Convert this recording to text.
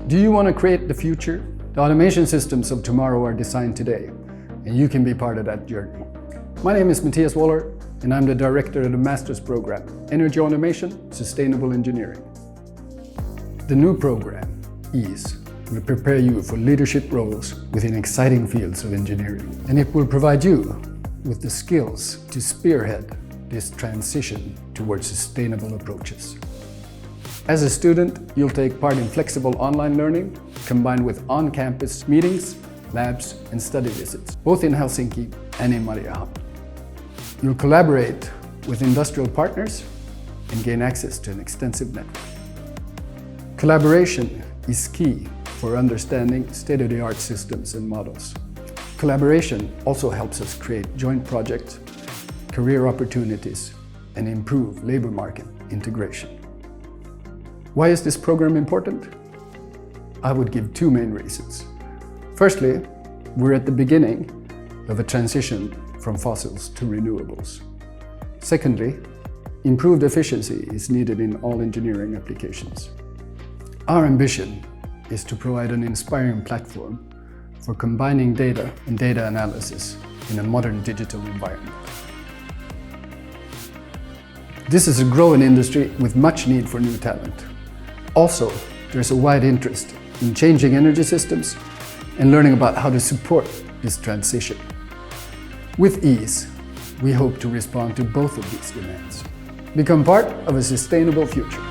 Do you want to create the future? The automation systems of tomorrow are designed today, and you can be part of that journey. My name is Matthias Waller, and I'm the director of the Master's Program, Energy Automation, Sustainable Engineering. The new program, EASE, will prepare you for leadership roles within exciting fields of engineering, and it will provide you with the skills to spearhead this transition towards sustainable approaches. As a student, you'll take part in flexible online learning combined with on-campus meetings, labs and study visits, both in Helsinki and in Mariehamn. You'll collaborate with industrial partners and gain access to an extensive network. Collaboration is key for understanding state-of-the-art systems and models. Collaboration also helps us create joint projects, career opportunities, and improve labor market integration. Why is this program important? I would give two main reasons. Firstly, we're at the beginning of a transition from fossils to renewables. Secondly, improved efficiency is needed in all engineering applications. Our ambition is to provide an inspiring platform for combining data and data analysis in a modern digital environment. This is a growing industry with much need for new talent. Also, there's a wide interest in changing energy systems and learning about how to support this transition. With EASE, we hope to respond to both of these demands. Become part of a sustainable future.